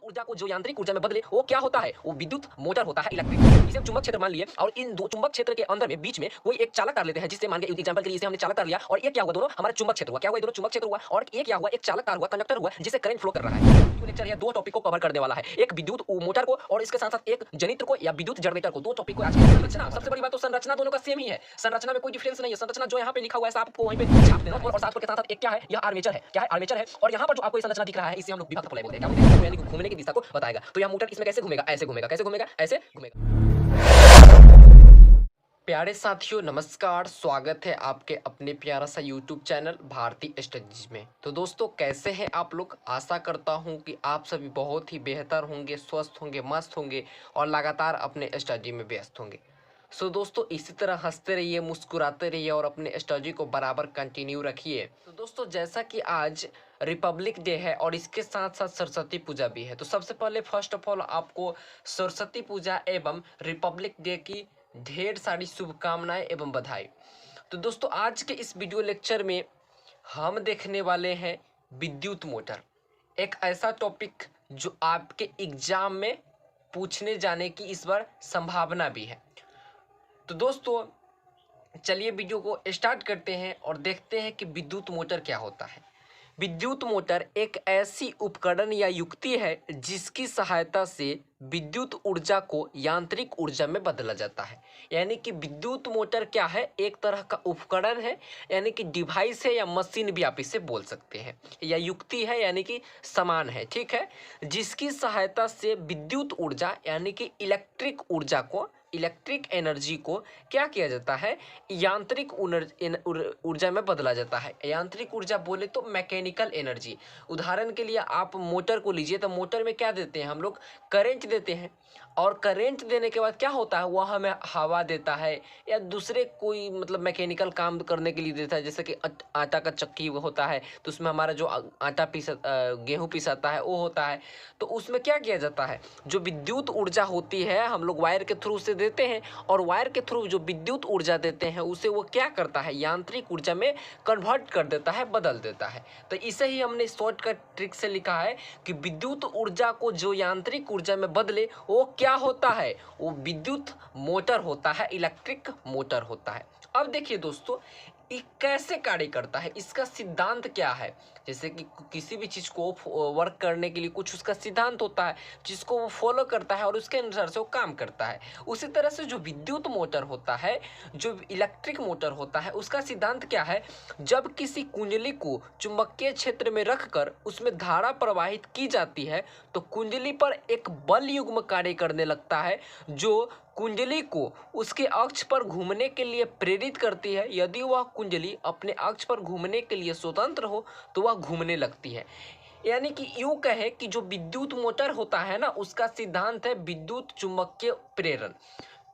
ऊर्जा को जो यांत्रिक ऊर्जा में बदले वो क्या होता है? वो विद्युत मोटर होता है, इलेक्ट्रिक। इसे हम चुंबक क्षेत्र मान लिए और इन दो चुंबक क्षेत्र के अंदर में बीच में कोई एक चालक तार लेते हैं, जिससे मान के एग्जांपल के लिए इसे हमने चालक तार लिया और ये क्या हुआ, दोनों हमारा चुंबक क्षेत्र हुआ। क्या हुआ? ये दोनों चुंबक क्षेत्र हुआ और ये क्या हुआ, एक चालक तार हुआ, कंडक्टर हुआ, जिससे करंट फ्लो कर रहा है। जो लेक्चर है दो टॉपिक को कवर करने वाला है, एक विद्युत मोटर को और इसके साथ साथ एक जनित्र को या विद्युत जनरेटर को। दो टॉपिक को आज संरचना, सबसे बड़ी बात तो संरचना दोनों का सेम ही है, संरचना में कोई डिफरेंस नहीं है। संरचना जो यहाँ पे लिखा हुआ है आपको वहीं पे छाप देना और साथ के साथ साथ एक क्या है, यह आर्मेचर है। क्या है? आर्मेचर है। और यहाँ पर जो आपको ये संरचना दिख रहा है इसे हम लोग विभक्त बोलते हैं। क्या बोलते हैं? यानी कि घूमने की दिशा को बताएगा। तो यह मोटर इसमें कैसे घूमेगा? ऐसे घूमेगा। कैसे घूमेगा? ऐसे घूमेगा। प्यारे साथियों नमस्कार, स्वागत है आपके अपने प्यारा सा YouTube चैनल भारतीय स्टडीज में। तो दोस्तों कैसे हैं आप लोग? आशा करता हूं कि आप सभी बहुत ही बेहतर होंगे, स्वस्थ होंगे, मस्त होंगे और लगातार अपने स्टडी में व्यस्त होंगे। सो दोस्तों इसी तरह हंसते रहिए, मुस्कुराते रहिए और अपने स्टडी को बराबर कंटिन्यू रखिए। तो दोस्तों जैसा कि आज रिपब्लिक डे है और इसके साथ साथ सरस्वती पूजा भी है, तो सबसे पहले फर्स्ट ऑफ ऑल आपको सरस्वती पूजा एवं रिपब्लिक डे की ढेर सारी शुभकामनाएं एवं बधाई। तो दोस्तों आज के इस वीडियो लेक्चर में हम देखने वाले हैं विद्युत मोटर, एक ऐसा टॉपिक जो आपके एग्जाम में पूछने जाने की इस बार संभावना भी है। तो दोस्तों चलिए वीडियो को स्टार्ट करते हैं और देखते हैं कि विद्युत मोटर क्या होता है। विद्युत मोटर एक ऐसी उपकरण या युक्ति है जिसकी सहायता से विद्युत ऊर्जा को यांत्रिक ऊर्जा में बदला जाता है। यानी कि विद्युत मोटर क्या है? एक तरह का उपकरण है, यानी कि डिवाइस है या मशीन भी आप इसे बोल सकते हैं, या युक्ति है यानी कि समान है, ठीक है, जिसकी सहायता से विद्युत ऊर्जा यानी कि इलेक्ट्रिक ऊर्जा को, इलेक्ट्रिक एनर्जी को क्या किया जाता है? यांत्रिक ऊर्जा में बदला जाता है। यांत्रिक ऊर्जा बोले तो मैकेनिकल एनर्जी। उदाहरण के लिए आप मोटर को लीजिए, तो मोटर में क्या देते हैं हम लोग? करंट देते हैं और करंट देने के बाद क्या होता है? वह हमें हवा देता है या दूसरे कोई मतलब मैकेनिकल काम करने के लिए देता है। जैसे कि आटा का चक्की होता है तो उसमें हमारा जो आटा गेहूँ पिसाता है वो होता है, तो उसमें क्या किया जाता है? जो विद्युत ऊर्जा होती है हम लोग वायर के थ्रू से देते हैं और वायर के थ्रू जो विद्युत ऊर्जा देते हैं उसे वो क्या करता है? यांत्रिक ऊर्जा में कन्वर्ट कर देता है, बदल देता है। तो इसे ही हमने शॉर्टकट ट्रिक से लिखा है कि विद्युत ऊर्जा को जो यांत्रिक ऊर्जा में बदले वो क्या होता है? वो विद्युत मोटर होता है, इलेक्ट्रिक मोटर होता है। अब देखिए दोस्तों ये कैसे कार्य करता है, इसका सिद्धांत क्या है? जैसे कि किसी भी चीज को वर्क करने के लिए कुछ उसका सिद्धांत होता है जिसको वो फॉलो करता है और उसके अनुसार से वो काम करता है। उसी तरह से जो विद्युत मोटर होता है, जो इलेक्ट्रिक मोटर होता है, उसका सिद्धांत क्या है? जब किसी कुंडली को चुंबकीय क्षेत्र में रखकर उसमें धारा प्रवाहित की जाती है तो कुंडली पर एक बल युग्म कार्य करने लगता है जो कुंडली को उसके अक्ष पर घूमने के लिए प्रेरित करती है। यदि वह कुंडली अपने अक्ष पर घूमने के लिए स्वतंत्र हो तो वह घूमने लगती है। यानी कि यूं कहे कि जो विद्युत मोटर होता है ना, उसका सिद्धांत है विद्युत चुंबकीय प्रेरण।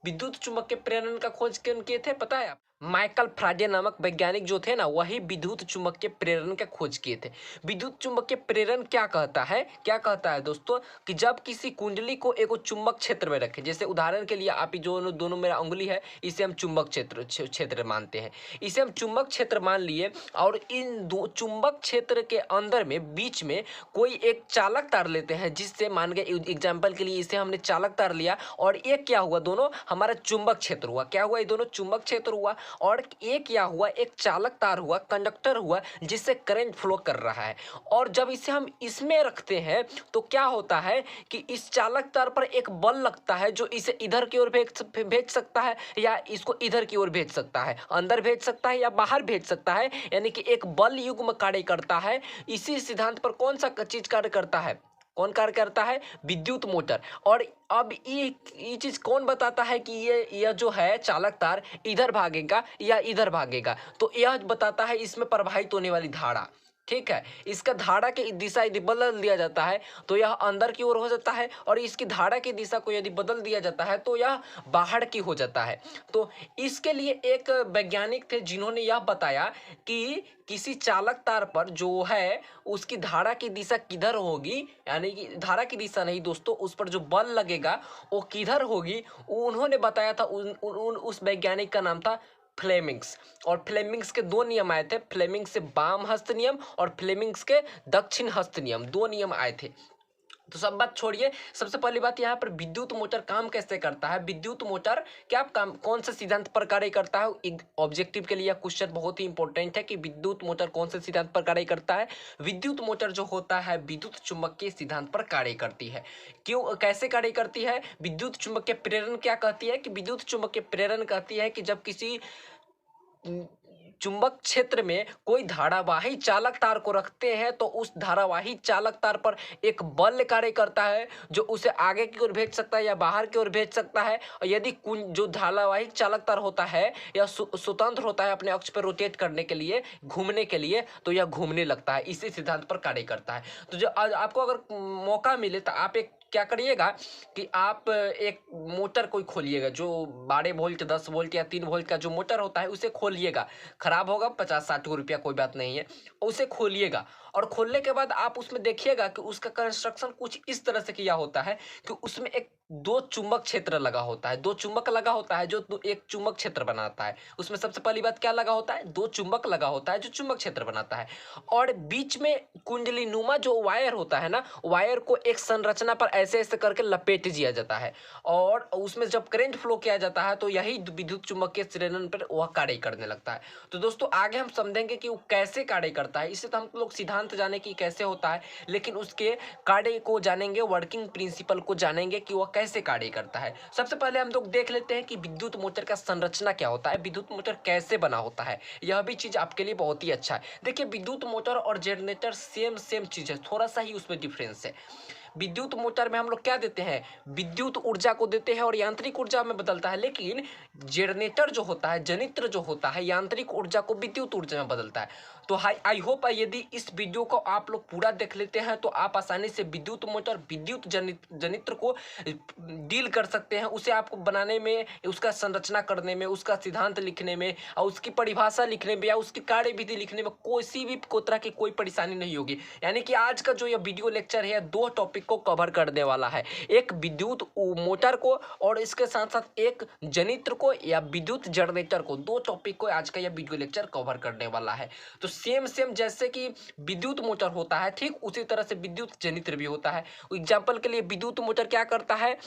विद्युत चुंबकीय प्रेरण का खोज कौन किए थे पता है आप? माइकल फ्राडे नामक वैज्ञानिक जो थे ना, वही विद्युत चुंबकीय प्रेरण का खोज किए थे। विद्युत चुंबकीय प्रेरण क्या कहता है? क्या कहता है दोस्तों कि जब किसी कुंडली को एक चुंबक क्षेत्र में रखें, जैसे उदाहरण के लिए आप जो दोनों मेरा उंगली है इसे हम चुंबक क्षेत्र मानते हैं, इसे हम चुंबक क्षेत्र मान लिए और इन दो चुंबक क्षेत्र के अंदर में बीच में कोई एक चालक तार लेते हैं, जिससे मान गए एग्जाम्पल के लिए इसे हमने चालक तार लिया और ये क्या हुआ? दोनों हमारा चुंबक क्षेत्र हुआ। क्या हुआ? ये दोनों चुंबक क्षेत्र हुआ और ये क्या हुआ? एक चालक तार हुआ, कंडक्टर हुआ, जिससे करंट फ्लो कर रहा है। और जब इसे हम इसमें रखते हैं तो क्या होता है कि इस चालक तार पर एक बल लगता है जो इसे इधर की ओर भेज सकता है या इसको इधर की ओर भेज सकता है, अंदर भेज सकता है या बाहर भेज सकता है। यानी कि एक बल युग्म कार्य करता है। इसी सिद्धांत पर कौन सा चीज कार्य करता है? कौन कार्य करता है? विद्युत मोटर। और अब ये चीज कौन बताता है कि यह जो है चालक तार इधर भागेगा या इधर भागेगा? तो यह बताता है इसमें प्रवाहित होने वाली धारा, ठीक है। इसका धारा की दिशा यदि बदल दिया जाता है तो यह अंदर की ओर हो जाता है और इसकी धारा की दिशा को यदि बदल दिया जाता है तो यह बाहर की हो जाता है। तो इसके लिए एक वैज्ञानिक थे जिन्होंने यह बताया कि किसी चालक तार पर जो है उसकी धारा की दिशा किधर होगी, यानी कि धारा की दिशा नहीं दोस्तों, उस पर जो बल लगेगा वो किधर होगी, उन्होंने बताया था। उस वैज्ञानिक का नाम था फ्लेमिंग्स। और फ्लेमिंग्स के दो नियम आए थे, फ्लेमिंग्स से वाम हस्त नियम और फ्लेमिंग्स के दक्षिण हस्त नियम, दो नियम आए थे। तो सब बात छोड़िए, सबसे पहली बात यहाँ पर विद्युत मोटर काम कैसे करता है। विद्युत मोटर क्या काम कौन से सिद्धांत पर कार्य करता है, एक ऑब्जेक्टिव के लिए क्वेश्चन बहुत ही इंपॉर्टेंट है कि विद्युत मोटर कौन से सिद्धांत पर कार्य करता है। विद्युत मोटर जो होता है विद्युत चुंबकीय सिद्धांत पर कार्य करती है। क्यों, कैसे कार्य करती है। विद्युत चुंबकीय प्रेरण क्या कहती है कि विद्युत चुंबकीय प्रेरण कहती है कि जब किसी चुंबक क्षेत्र में कोई धारावाही चालक तार को रखते हैं तो उस धारावाही चालक तार पर एक बल कार्य करता है जो उसे आगे की ओर भेज सकता है या बाहर की ओर भेज सकता है। और यदि जो धारावाहिक चालक तार होता है या स्वतंत्र होता है अपने अक्ष पर रोटेट करने के लिए, घूमने के लिए, तो यह घूमने लगता है, इसी सिद्धांत पर कार्य करता है। तो जो आज आपको अगर मौका मिले तो आप एक क्या करिएगा कि आप एक मोटर कोई खोलिएगा जो 12 वोल्ट 10 वोल्ट या 3 वोल्ट का जो मोटर होता है उसे खोलिएगा। खराब होगा 50-60 रुपया, कोई बात नहीं है, उसे खोलिएगा। और खोलने के बाद आप उसमें देखिएगा कि उसका कंस्ट्रक्शन कुछ इस तरह से किया होता है कि उसमें एक दो चुंबक क्षेत्र लगा होता है, दो चुंबक लगा होता है जो एक चुंबक क्षेत्र बनाता है। उसमें सबसे पहली बात क्या लगा होता है, दो चुंबक लगा होता है जो चुंबक क्षेत्र बनाता है। और बीच में कुंडली नुमा जो वायर होता है ना, वायर को एक संरचना पर ऐसे ऐसे करके लपेट दिया जाता है और उसमें जब करंट फ्लो किया जाता है तो यही विद्युत चुंबकीय प्रेरण पर वह कार्य करने लगता है। तो दोस्तों आगे हम समझेंगे कि वो कैसे कार्य करता है। इससे तो हम लोग सिद्धांत जाने कि कैसे होता है, लेकिन उसके कार्य को जानेंगे, वर्किंग प्रिंसिपल को जानेंगे कि वह कैसे कार्य करता है। सबसे पहले हम लोग देख लेते हैं कि विद्युत मोटर का संरचना क्या होता है, विद्युत मोटर कैसे बना होता है। यह भी चीज आपके लिए बहुत ही अच्छा है। देखिए विद्युत मोटर और जनरेटर सेम सेम चीज है, थोड़ा सा ही उसमें डिफरेंस है। विद्युत मोटर में हम लोग क्या देते हैं, विद्युत ऊर्जा को देते हैं और यांत्रिक ऊर्जा में बदलता है। लेकिन जनरेटर जो होता है, जनित्र जो होता है, यांत्रिक ऊर्जा को विद्युत ऊर्जा में बदलता है। तो आई होप यदि इस वीडियो को आप लोग पूरा देख लेते हैं तो आप आसानी से विद्युत मोटर, विद्युत जनित्र को डील कर सकते हैं। उसे आपको बनाने में, उसका संरचना करने में, उसका सिद्धांत लिखने में और उसकी परिभाषा लिखने में या उसकी कार्यविधि लिखने में किसी भी तरह की कोई परेशानी नहीं होगी। यानी कि आज का जो यह वीडियो लेक्चर है दो टॉपिक को कवर करने वाला है, एक विद्युत मोटर को और इसके साथ साथ एक जनित्र को या विद्युत जनरेटर को। दो टॉपिक को आज का यह वीडियो लेक्चर कवर करने वाला है। तो सेम सेम जैसे कि विद्युत मोटर होता है ठीक उसी तरह से विद्युत जनित्र भी होता है। एग्जाम्पल के लिए विद्युत मोटर क्या करता है,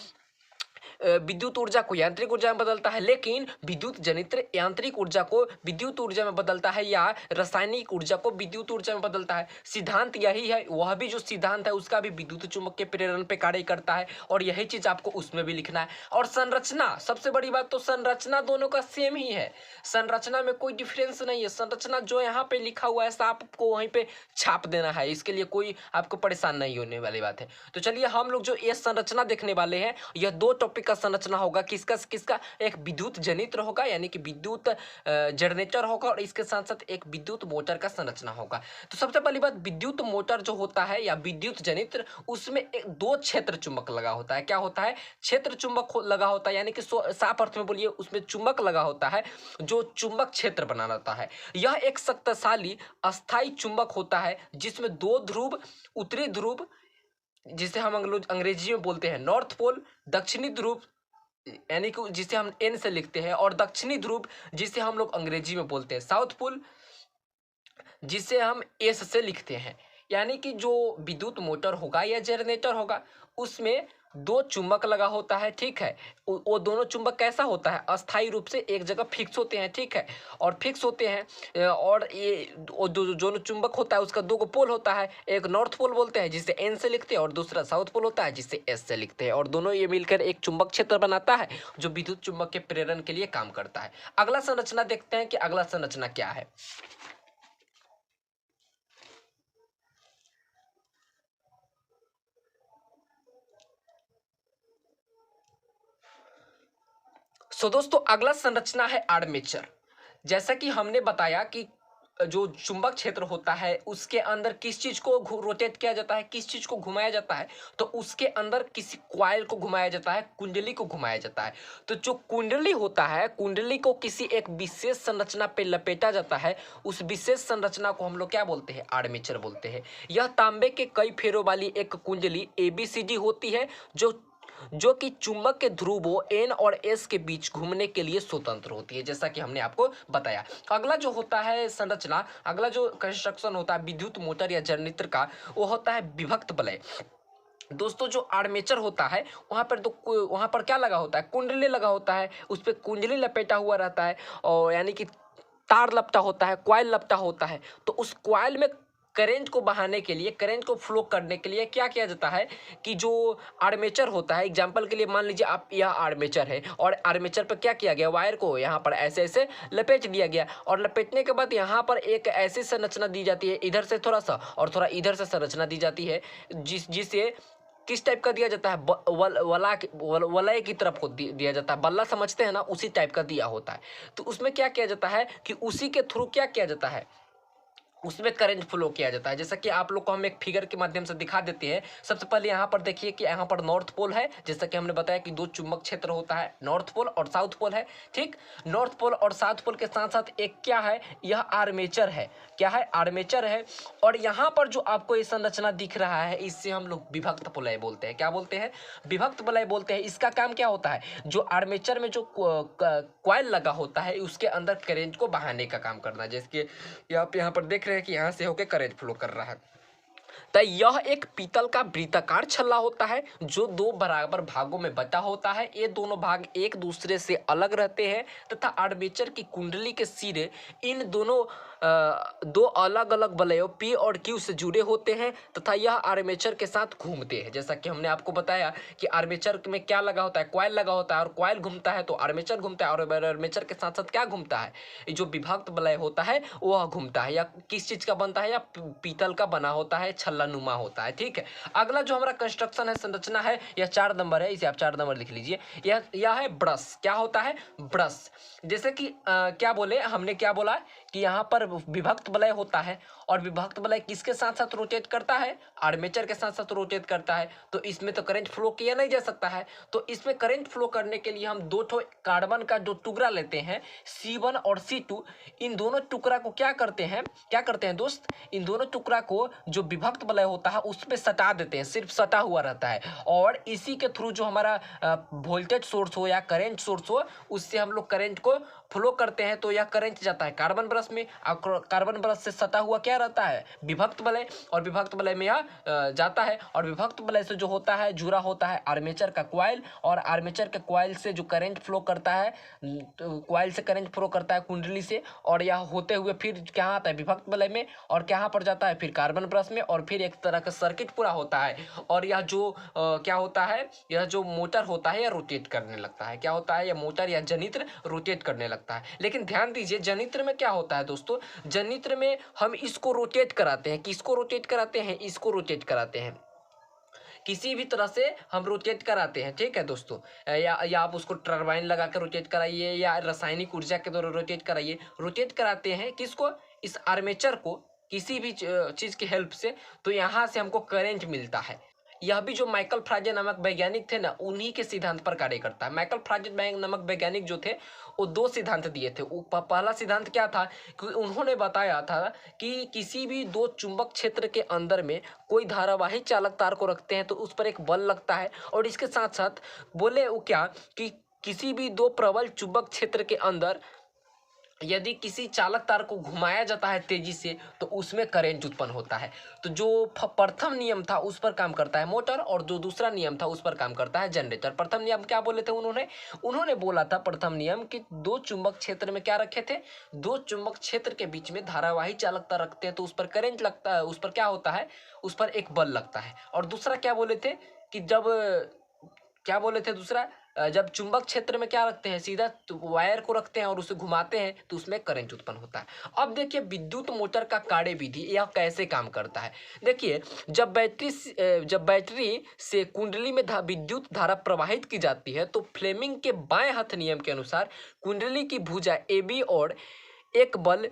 विद्युत ऊर्जा को यांत्रिक ऊर्जा में बदलता है, लेकिन विद्युत जनित्र यांत्रिक ऊर्जा को विद्युत ऊर्जा में बदलता है या रासायनिक ऊर्जा को विद्युत ऊर्जा में बदलता है। सिद्धांत यही है, वह भी जो सिद्धांत है उसका भी विद्युत चुंबकीय प्रेरण पे कार्य करता है और यही चीज आपको उसमें भी लिखना है। और संरचना, सबसे बड़ी बात तो संरचना दोनों का सेम ही है, संरचना में कोई डिफरेंस नहीं है। संरचना जो यहाँ पे लिखा हुआ है आपको वहीं पे छाप देना है, इसके लिए कोई आपको परेशान नहीं होने वाली बात है। तो चलिए हम लोग जो ये संरचना देखने वाले हैं, यह दो टॉपिक का संरचना होगा। किसका किसका, एक विद्युत जनित्र होगा यानी कि विद्युत जनरेटर होगा और इसके साथ साथ एक विद्युत मोटर का संरचना होगा। तो सबसे पहली बात, विद्युत मोटर जो होता है या विद्युत जनित्र, उसमें एक दो क्षेत्र चुंबक लगा होता है। क्या होता है, क्षेत्र चुंबक लगा होता है, यानी कि साफ अर्थ में बोलिए उसमें चुंबक लगा होता है जो चुंबक क्षेत्र बनाता है। यह एक शक्तिशाली अस्थाई चुंबक होता है जिसमें दो ध्रुव, उत्तरी ध्रुव जिसे हम अंग्रेजी में बोलते हैं नॉर्थ पोल, दक्षिणी ध्रुव यानी कि जिसे हम एन से लिखते हैं, और दक्षिणी ध्रुव जिसे हम लोग अंग्रेजी में बोलते हैं साउथ पोल, जिसे हम एस से लिखते हैं। यानी कि जो विद्युत मोटर होगा या जनरेटर होगा उसमें दो चुंबक लगा होता है, ठीक है। वो दोनों चुंबक कैसा होता है, अस्थायी रूप से एक जगह फिक्स होते हैं, ठीक है, और फिक्स होते हैं। और ये जो चुंबक होता है उसका दो गो पोल होता है, एक नॉर्थ पोल बोलते हैं जिसे एन से लिखते हैं और दूसरा साउथ पोल होता है जिसे एस से लिखते हैं, और दोनों ये मिलकर एक चुंबक क्षेत्र बनाता है जो विद्युत चुंबक के प्रेरण के लिए काम करता है। अगला संरचना देखते हैं कि अगला संरचना क्या है। दोस्तों अगला संरचना है आर्मेचर। जैसा कि हमने बताया कि जो चुंबक क्षेत्र होता है उसके अंदर किस चीज को रोटेट किया जाता है, किस चीज को घुमाया जाता है, तो उसके अंदर किसी कॉइल को घुमाया जाता है, कुंडली को घुमाया जाता है। तो जो कुंडली होता है, कुंडली को किसी एक विशेष संरचना पे लपेटा जाता है, उस विशेष संरचना को हम लोग क्या बोलते हैं, आर्मेचर बोलते हैं। यह तांबे के कई फेरों वाली एक कुंडली एबीसीडी होती है जो कि चुंबक के ध्रुवों एन और एस के बीच घूमने के लिए स्वतंत्र होती है, जैसा कि हमने आपको बताया। अगला जो होता है संरचना, अगला जो कंस्ट्रक्शन होता है विद्युत मोटर या जनरेटर का, वो होता है विभक्त वलय। दोस्तों जो आर्मेचर होता है वहाँ पर क्या लगा होता है, कुंडली लगा होता है, उस पर कुंडली लपेटा हुआ रहता है, और यानी कि तार लपटा होता है, कॉइल लपटा होता है। तो उस कॉइल में करंट को बहाने के लिए, करंट को फ्लो करने के लिए क्या किया जाता है कि जो आर्मेचर होता है, एग्जांपल के लिए मान लीजिए आप, यह आर्मेचर है और आर्मेचर पर क्या किया गया, वायर को यहाँ पर ऐसे ऐसे लपेट दिया गया, और लपेटने के बाद यहाँ पर एक ऐसी संरचना दी जाती है, इधर से थोड़ा सा और थोड़ा इधर से संरचना दी जाती है, जिसे किस टाइप का दिया जाता है, वलय की तरफ को दिया जाता है, बल्ला समझते हैं ना, उसी टाइप का दिया होता है। तो उसमें क्या किया जाता है कि उसी के थ्रू क्या किया जाता है, उसमें करंट फ्लो किया जाता है। जैसा कि आप लोग को हम एक फिगर के माध्यम से दिखा देते हैं। सबसे पहले यहाँ पर देखिए कि यहाँ पर नॉर्थ पोल है, जैसा कि हमने बताया कि दो चुंबक क्षेत्र होता है, नॉर्थ पोल और साउथ पोल है, ठीक। नॉर्थ पोल और साउथ पोल के साथ साथ एक क्या है, यह आर्मेचर है, क्या है, आर्मेचर है। और यहाँ पर जो आपको ये संरचना दिख रहा है, इससे हम लोग विभक्त वलय बोलते हैं। क्या बोलते हैं, विभक्त वलय बोलते हैं। इसका काम क्या होता है, जो आर्मेचर में जो कॉइल लगा होता है, उसके अंदर करंट को बहाने का काम करना है। जैसे कि आप यहाँ पर देख रहे हैं कि यहाँ से होकर करंट फ्लो कर रहा है। तो यह एक पीतल का वृत्ताकार छल्ला होता है जो दो बराबर भागों में बटा होता है। ये दोनों भाग एक दूसरे से अलग रहते हैं तथा आर्मेचर की कुंडली के सिरे इन दोनों दो अलग अलग वलयों P और Q से जुड़े होते हैं तथा यह आर्मेचर के साथ घूमते हैं। जैसा कि हमने आपको बताया कि आर्मेचर में क्या लगा होता है, कॉइल लगा होता है, और कॉइल घूमता है तो आर्मेचर घूमता है, और आर्मेचर के साथ साथ क्या घूमता है, जो विभक्त वलय होता है वह घूमता है। या किस चीज का बनता है, या पीतल का बना होता है, छल्ला नुमा होता है, ठीक है। अगला जो हमारा कंस्ट्रक्शन है, संरचना है, यह 4 नंबर है, इसे आप 4 नंबर लिख लीजिए। यह है ब्रश। क्या होता है, ब्रश। जैसे कि क्या बोले हमने, क्या बोला कि यहाँ पर विभक्त वलय होता है, और विभक्त वलय किसके साथ साथ रोटेट करता है, आर्मेचर के साथ साथ रोटेट करता है। तो इसमें तो करंट फ्लो किया नहीं जा सकता है। तो इसमें करंट फ्लो करने के लिए हम दो ठो कार्बन का जो टुकड़ा लेते हैं, C1 और C2, इन दोनों टुकड़ा को क्या करते हैं, क्या करते हैं दोस्त, इन दोनों टुकड़ा को जो विभक्त वलय होता है उस पर सटा देते हैं, सिर्फ सटा हुआ रहता है, और इसी के थ्रू जो हमारा वोल्टेज सोर्स हो या करंट सोर्स हो, उससे हम लोग करंट को फ्लो करते हैं। तो यह करंट जाता है कार्बन ब्रश में, और कार्बन ब्रश से सटा हुआ क्या रहता है, विभक्त वलय, और विभक्त वलय में यह जाता है, और विभक्त वलय से जो होता है, जुड़ा होता है आर्मेचर का कॉइल, और आर्मेचर के कॉइल से जो करंट फ्लो करता है, कॉइल से करंट फ्लो करता है कुंडली से, और यह होते हुए फिर क्या आता है, विभक्त वलय में, और कहाँ पर जाता है, फिर कार्बन ब्रश में, और फिर एक तरह का सर्किट पूरा होता है। और यह जो क्या होता है, यह जो मोटर होता है, यह रोटेट करने लगता है। क्या होता है, यह मोटर या जनित्र रोटेट करने लगता है। लेकिन ध्यान दीजिए, जनित्र में क्या होता है दोस्तों, जनित्र में हम इसको रोटेट कराते हैं, किसको रोटेट कराते हैं, इसको रोटेट कराते हैं, किसी भी तरह से हम रोटेट कराते हैं, ठीक है दोस्तों। या आप उसको टरबाइन लगा कर रोटेट कराइए, या रासायनिक ऊर्जा के द्वारा रोटेट कराइए, रोटेट कराते हैं किसको, इस आर्मेचर को, किसी भी चीज की हेल्प से। तो यहाँ से हमको करंट मिलता है। यह भी जो माइकल फ्राजे नामक वैज्ञानिक थे ना, उन्हीं के सिद्धांत पर कार्य करता है। माइकल फ्राजे नामक वैज्ञानिक जो थे, वो दो सिद्धांत दिए थे। पहला सिद्धांत क्या था कि उन्होंने बताया था कि किसी भी दो चुंबक क्षेत्र के अंदर में कोई धारावाही चालक तार को रखते हैं तो उस पर एक बल लगता है, और इसके साथ साथ बोले वो क्या कि किसी भी दो प्रबल चुंबक क्षेत्र के अंदर यदि किसी चालक तार को घुमाया जाता है तेजी से, तो उसमें करंट उत्पन्न होता है। तो जो प्रथम नियम था उस पर काम करता है मोटर, और जो दूसरा नियम था उस पर काम करता है जनरेटर। प्रथम नियम क्या बोले थे उन्होंने बोला था, प्रथम नियम कि दो चुंबक क्षेत्र में क्या रखे थे, दो चुंबक क्षेत्र के बीच में धारावाही चालक तार रखते हैं तो उस पर करंट लगता है, उस पर क्या होता है, उस पर एक बल लगता है। और दूसरा क्या बोले थे कि क्या बोले थे दूसरा, जब चुंबक क्षेत्र में क्या रखते हैं, सीधा वायर को रखते हैं और उसे घुमाते हैं तो उसमें करंट उत्पन्न होता है। अब देखिए विद्युत मोटर का कार्य विधि, यह कैसे काम करता है। देखिए, जब बैटरी से कुंडली में विद्युत धारा प्रवाहित की जाती है तो फ्लेमिंग के बाएं हाथ नियम के अनुसार कुंडली की भुजा AB और एक बल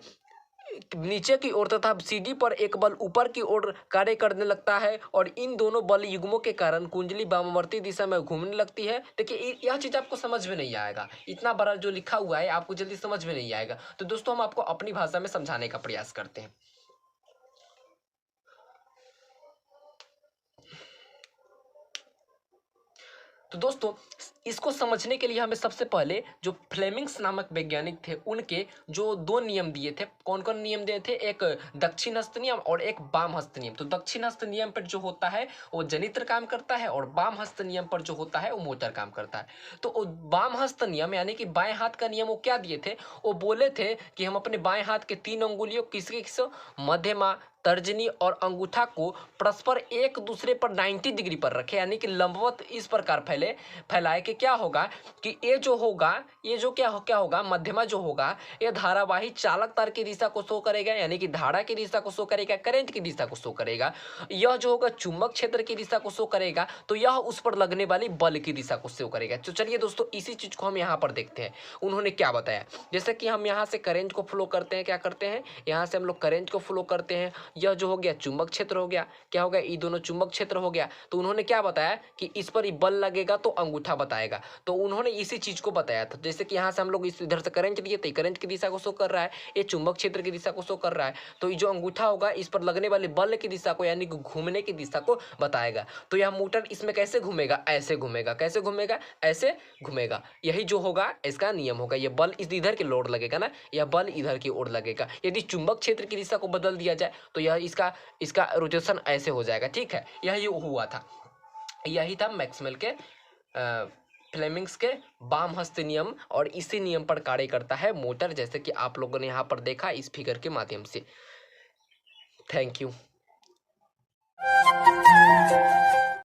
नीचे की ओर तथा CD पर एक बल ऊपर की ओर कार्य करने लगता है, और इन दोनों बल युग्मों के कारण कुंडली वामवर्ती दिशा में घूमने लगती है। देखिए, यह चीज आपको समझ में नहीं आएगा, इतना बड़ा जो लिखा हुआ है आपको जल्दी समझ में नहीं आएगा। तो दोस्तों हम आपको अपनी भाषा में समझाने का प्रयास करते हैं। तो दोस्तों इसको समझने के लिए हमें सबसे पहले जो फ्लेमिंग्स नामक वैज्ञानिक थे उनके जो दो नियम दिए थे, कौन कौन नियम दिए थे, एक दक्षिण हस्त नियम और एक बाम हस्त नियम। तो दक्षिण हस्त नियम पर जो होता है वो जनित्र काम करता है और बाम हस्त नियम पर जो होता है वो मोटर काम करता है। तो वो बाम हस्त नियम यानी कि बाएं हाथ का नियम वो क्या दिए थे, वो बोले थे कि हम अपने बाएं हाथ के 3 अंगुलियों किसके किस मध्यमा, तर्जनी और अंगूठा को परस्पर एक दूसरे पर 90 डिग्री पर रखे, यानी कि लंबवत इस प्रकार फैलाए कि क्या होगा कि ये जो होगा, ये जो क्या होगा मध्यमा जो होगा, ये धारावाही चालक तार की दिशा को शो करेगा, यानी कि धारा की दिशा को शो करेगा, करंट की दिशा को शो करेगा। यह जो होगा चुंबक क्षेत्र की दिशा को शो करेगा, तो यह उस पर लगने वाली बल की दिशा को शो करेगा। तो चलिए दोस्तों इसी चीज को हम यहाँ पर देखते हैं उन्होंने क्या बताया। जैसे कि हम यहाँ से करंट को फ्लो करते हैं, क्या करते हैं, यहाँ से हम लोग करंट को फ्लो करते हैं, यह जो हो गया चुंबक क्षेत्र हो गया, क्या हो गया, ये दोनों चुंबक क्षेत्र हो गया। तो उन्होंने क्या बताया कि इस पर बल लगेगा तो अंगूठा बताएगा, तो उन्होंने इसी चीज को बताया था। जैसे कि यहाँ से हम लोग इस इधर से करंट लिए तो करंट की दिशा को शो कर रहा है, ये चुंबक क्षेत्र की दिशा को शो कर रहा है, तो ये जो अंगूठा होगा इस पर लगने वाले बल की दिशा को यानी कि घूमने की दिशा को बताएगा। तो यह मोटर इसमें कैसे घूमेगा, ऐसे घूमेगा, कैसे घूमेगा, ऐसे घूमेगा। यही जो होगा इसका नियम होगा, यह बल इस इधर की ओर लगेगा ना, यह बल इधर की ओर लगेगा। यदि चुंबक क्षेत्र की दिशा को बदल दिया जाए तो यह इसका इसका रोटेशन ऐसे हो जाएगा। ठीक है, यही हुआ था, यही था मैक्सवेल के फ्लेमिंग्स के बाम हस्त नियम, और इसी नियम पर कार्य करता है मोटर, जैसे कि आप लोगों ने यहाँ पर देखा इस फिगर के माध्यम से। Thank you.